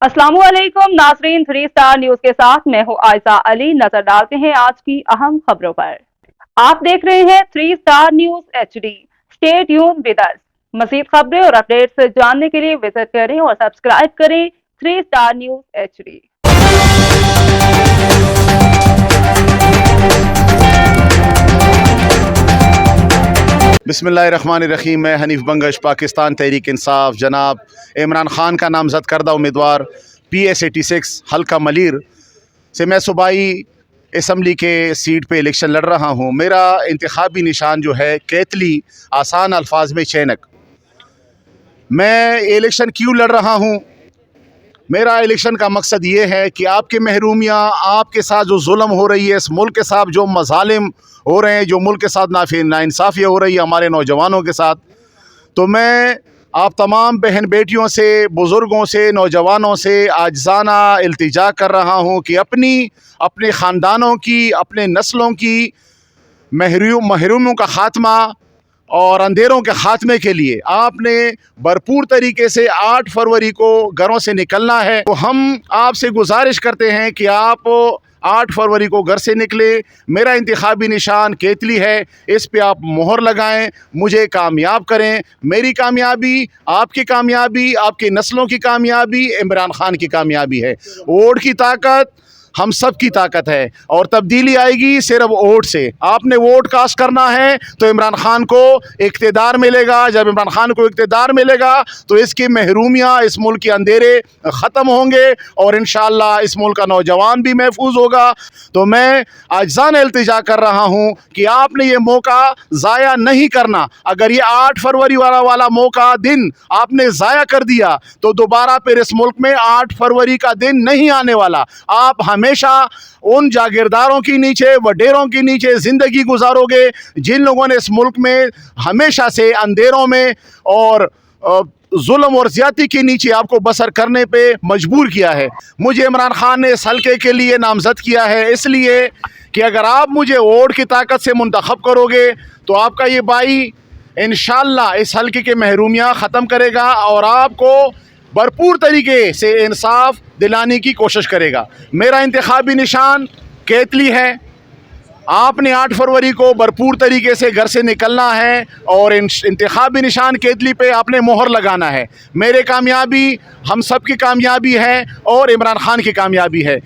अस्सलामुअलैकुम नाजरीन, 3 star news के साथ मैं हूं आयशा अली। नजर डालते हैं आज की अहम खबरों पर। आप देख रहे हैं 3 star news HD। Stay tune with us. मजीद खबरें और अपडेट्स जानने के लिए विजिट करें और सब्सक्राइब करें 3 स्टार न्यूज HD। बिस्मिल्लाहिर्रहमानिर्रहीम। मैं हनीफ बंगश, पाकिस्तान तहरीक इंसाफ जनाब इमरान ख़ान का नामज़द करदा उम्मीदवार PS86 हल्का मलीर से मैं सूबाई असम्बली के सीट पे इलेक्शन लड़ रहा हूँ। मेरा इंतखाबी निशान जो है कैतली, आसान अल्फाज में चैनक। मैं इलेक्शन क्यों लड़ रहा हूँ? मेरा इलेक्शन का मकसद ये है कि आपके महरूमियाँ, आपके साथ जो जुल्म हो रही है, इस मुल्क के साथ जो मजालिम हो रहे हैं, जो मुल्क के साथ नाइंसाफ़ियाँ हो रही है हमारे नौजवानों के साथ, तो मैं आप तमाम बहन बेटियों से, बुज़ुर्गों से, नौजवानों से आजिज़ाना इल्तिजा कर रहा हूँ कि अपने ख़ानदानों की, अपने नस्लों की महरूमियों का ख़ात्मा और अंधेरों के ख़ात्मे के लिए आपने भरपूर तरीके से 8 फरवरी को घरों से निकलना है। तो हम आपसे गुजारिश करते हैं कि आप 8 फरवरी को घर से निकले। मेरा इंतखाबी निशान केतली है, इस पे आप मोहर लगाएं, मुझे कामयाब करें। मेरी कामयाबी, आपकी कामयाबी, आपकी नस्लों की कामयाबी, इमरान ख़ान की कामयाबी है। वोट की ताकत हम सब की ताकत है और तब्दीली आएगी सिर्फ वोट से। आपने वोट कास्ट करना है तो इमरान ख़ान को इक़्तिदार मिलेगा। जब इमरान ख़ान को इक़्तिदार मिलेगा तो इसकी महरूमियाँ, इस मुल्क के अंधेरे ख़त्म होंगे और इंशाअल्लाह इस मुल्क का नौजवान भी महफूज होगा। तो मैं आजिज़ाना इल्तिजा कर रहा हूँ कि आपने ये मौका ज़ाया नहीं करना। अगर ये 8 फरवरी वाला मौका, दिन आपने ज़ाया कर दिया तो दोबारा फिर इस मुल्क में 8 फरवरी का दिन नहीं आने वाला। आप हमेशा उन जागीरदारों के नीचे, वडेरों के नीचे ज़िंदगी गुजारोगे जिन लोगों ने इस मुल्क में हमेशा से अंधेरों में और जुल्म और ज़्यादती के नीचे आपको बसर करने पे मजबूर किया है। मुझे इमरान ख़ान ने इस हल्के के लिए नामज़द किया है, इसलिए कि अगर आप मुझे वोट की ताकत से मुंतखब करोगे तो आपका ये भाई इंशाअल्लाह इस हल्के के महरूमियाँ ख़त्म करेगा और आपको भरपूर तरीके से इंसाफ दिलाने की कोशिश करेगा। मेरा इंतखाबी निशान केतली है। आपने 8 फरवरी को भरपूर तरीके से घर से निकलना है और इंतखाबी निशान केतली पे आपने मोहर लगाना है। मेरे कामयाबी हम सब की कामयाबी है और इमरान ख़ान की कामयाबी है।